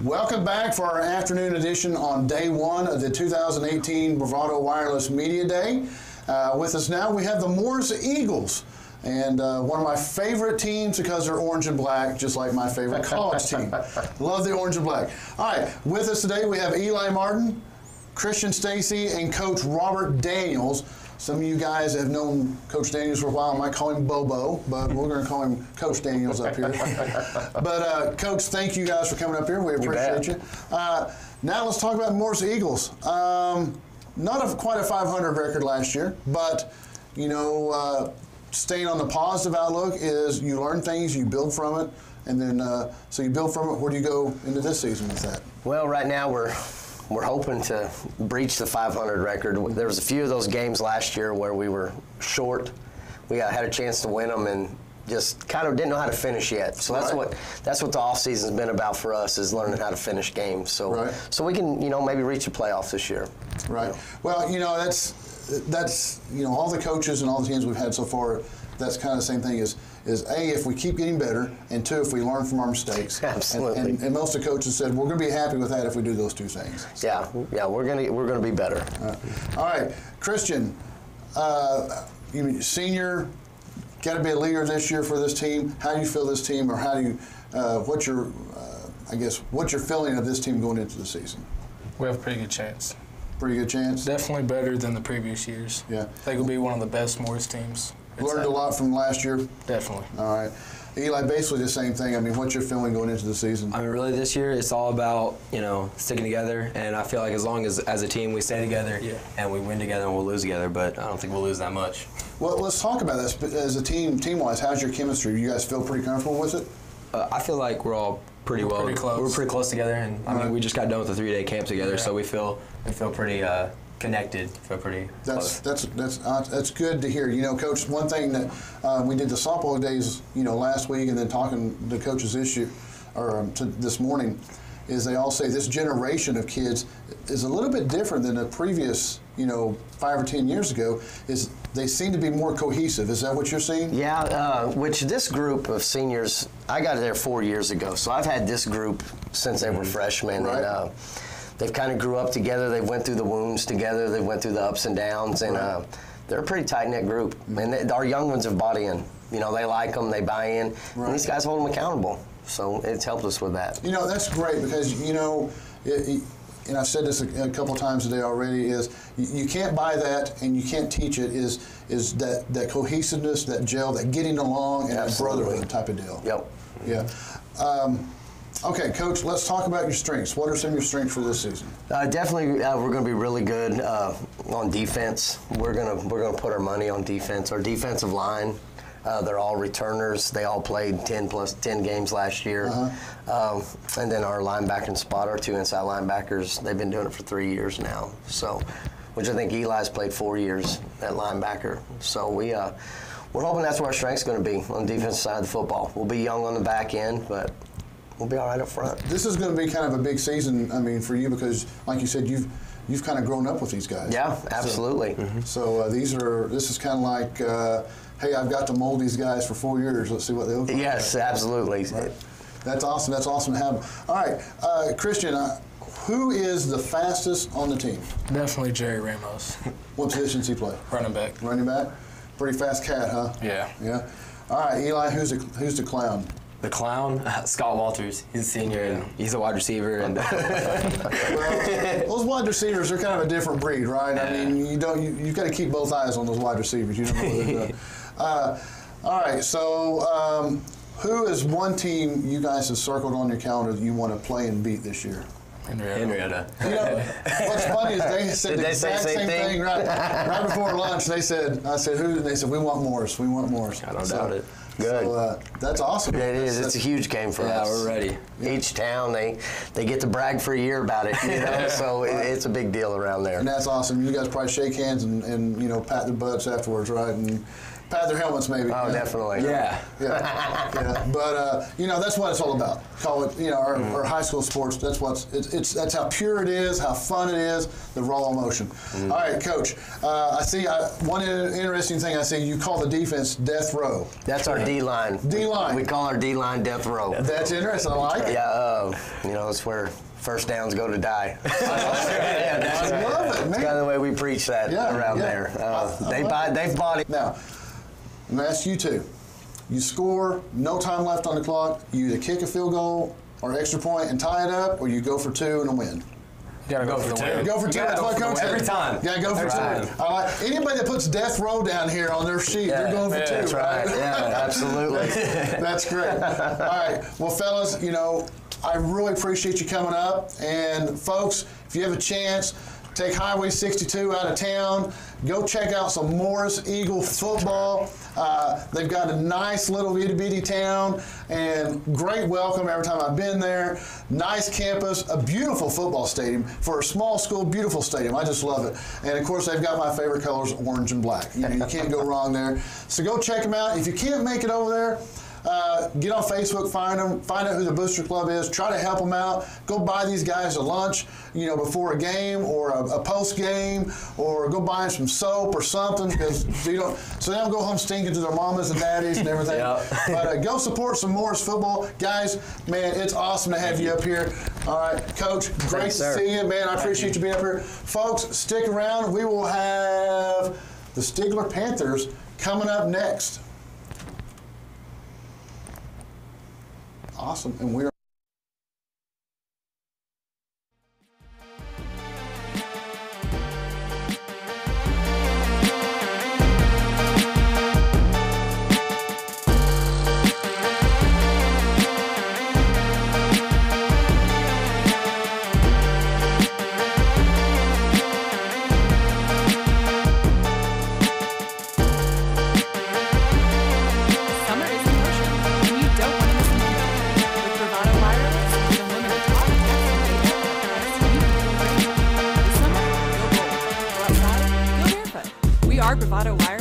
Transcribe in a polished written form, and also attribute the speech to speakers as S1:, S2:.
S1: Welcome back for our afternoon edition on day one of the 2018 Bravado Wireless Media Day. With us now, we have the Morris Eagles, and one of my favorite teams because they're orange and black, just like my favorite college team. Love the orange and black. All right, with us today, we have Eli Martin, Christian Stacey, and Coach Robert Daniels. Some of you guys have known Coach Daniels for a while. I might call him Bobo, but we're going to call him Coach Daniels up here. But, Coach, thank you guys for coming up here. We appreciate you. Now let's talk about Morris Eagles. Not quite a 500 record last year, but, you know, staying on the positive outlook is you learn things, you build from it, and then so you build from it. Where do you go into this season with that?
S2: Well, right now we're hoping to breach the 500 record. There was a few of those games last year where we were short. We had a chance to win them and just kind of didn't know how to finish yet. So that's what the off season's been about for us, is learning how to finish games. So so we can, you know, maybe reach the playoffs this year.
S1: Right. Well, you know, that's you know, all the coaches and all the teams we've had so far, that's kind of the same thing is A, if we keep getting better, and two, if we learn from our mistakes.
S2: Absolutely.
S1: And most of the coaches said we're going to be happy with that if we do those two things. So.
S2: Yeah, we're gonna be better.
S1: All right, Christian, senior, got to be a leader this year for this team. How do you feel this team, or how do you, what's your feeling of this team going into the season?
S3: We have a pretty good chance.
S1: Pretty good chance?
S3: Definitely better than the previous years.
S1: Yeah.
S3: I think we'll be one of the best Morris teams.
S1: Learned a lot from last year?
S3: Definitely.
S1: All right. Eli, basically the same thing. I mean, what's your feeling going into the season?
S4: I mean, really this year it's all about, you know, sticking together, and I feel like as long as a team we stay together and we win together and we'll lose together, but I don't think we'll lose that much.
S1: Well, let's talk about this. As a team-wise, how's your chemistry? Do you guys feel pretty comfortable with it?
S4: I feel like we're all pretty well.
S3: Pretty close.
S4: We're pretty close together, and I mean, we just got done with a 3-day camp together, so we feel pretty connected. Feel pretty close.
S1: That's good to hear. You know, Coach, one thing that we did the softball days, you know, last week, and then talking to coaches this morning, is they all say this generation of kids is a little bit different than the previous, you know, 5 or 10 years ago. Is they seem to be more cohesive. Is that what you're seeing?
S2: Yeah, which this group of seniors, I got there 4 years ago, so I've had this group since they were freshmen.
S1: Right.
S2: And they've kind of grew up together. They went through the wounds together. They went through the ups and downs, and they're a pretty tight-knit group. And our young ones have bought in. You know, they like them, they buy in, and these guys hold them accountable. So it's helped us with that. You
S1: know, that's great because, you know, and I've said this a couple times today already, is you can't buy that and you can't teach it, is that cohesiveness, that gel, that getting along, and that brotherhood type of deal.
S2: Yep.
S1: Yeah. Okay, Coach, let's talk about your strengths. What are some of your strengths for this season?
S2: Definitely, we're going to be really good on defense. We're going to put our money on defense. Our defensive line, they're all returners. They all played 10 games last year. And then our linebacker and spot, our 2 inside linebackers, they've been doing it for 3 years now. So, which I think Eli's played 4 years at linebacker. So we're hoping that's where our strength's going to be on the defensive side of the football. We'll be young on the back end, but we'll be all right up front.
S1: This is going to be kind of a big season, I mean, for you, because, like you said, you've kind of grown up with these guys.
S2: Yeah, absolutely.
S1: So this is kind of like, hey, I've got to mold these guys for 4 years. Let's see what they look like.
S2: Yes, absolutely.
S1: Right. That's awesome. That's awesome to have them. All right, Christian, who is the fastest on the team?
S3: Definitely Jerry Ramos.
S1: What position does he play?
S3: Running back.
S1: Running back? Pretty fast cat, huh?
S3: Yeah.
S1: Yeah. All right, Eli, who's the clown?
S4: The clown, Scott Walters. He's a senior, and he's a wide receiver. And
S1: well, those wide receivers are kind of a different breed, right? I mean, you've got to keep both eyes on those wide receivers. You don't know what they're doing. All right, so who is one team you guys have circled on your calendar that you want to play and beat this year?
S4: Henrietta.
S1: You know, what's funny is they said the exact same thing right before lunch. I said, who? And they said, we want Morris. We want Morris.
S4: I don't doubt it.
S2: Good.
S1: So that's awesome.
S2: Yeah, it is. It's a huge game for us.
S4: Yeah, we're ready.
S2: Each town, they get to brag for a year about it, you know, so it's a big deal around there.
S1: And that's awesome. You guys probably shake hands and you know, pat their butts afterwards, right? And pat their helmets, maybe.
S2: Oh, definitely.
S4: Yeah.
S1: But you know, that's what it's all about. Call it, you know, our high school sports. That's that's how pure it is, how fun it is, the raw emotion. All right, Coach. I see one interesting thing. I see you call the defense death row.
S2: That's our D-line.
S1: D-line.
S2: We call our D-line death row.
S1: That's interesting. I like it.
S2: Yeah, it's where first downs go to die.
S1: I love it, man.
S2: It's kind of the way we preach that around there. They've bought it.
S1: Now, I'm going to ask you two. You score, no time left on the clock. You either kick a field goal or extra point and tie it up, or you go for 2 and a win.
S3: You gotta go for the win.
S1: Go for 2. That's what Coach said.
S4: Every time.
S1: You gotta go for 2. I like anybody that puts death row down here on their sheet. They're going for 2.
S2: That's right. Yeah, absolutely.
S1: That's great. All right. Well, fellas, I really appreciate you coming up. And folks, if you have a chance, take Highway 62 out of town. Go check out some Morris Eagle football. They've got a nice little itty-bitty town and great welcome every time I've been there. Nice campus, a beautiful football stadium. For a small school, beautiful stadium. I just love it. And, of course, they've got my favorite colors, orange and black. You can't go wrong there. So go check them out. If you can't make it over there, get on Facebook, find them, find out who the Booster Club is, try to help them out. Go buy these guys a lunch, before a game or a post game, or go buy them some soap or something, because so they don't go home stinking to their mamas and daddies and everything. But go support some Morris football, guys. Man, it's awesome to have you up here. All right, Coach, great to see you, man. I appreciate you being up here, folks. Stick around. We will have the Stigler Panthers coming up next. Awesome, and we're
S5: Bravado Wireless.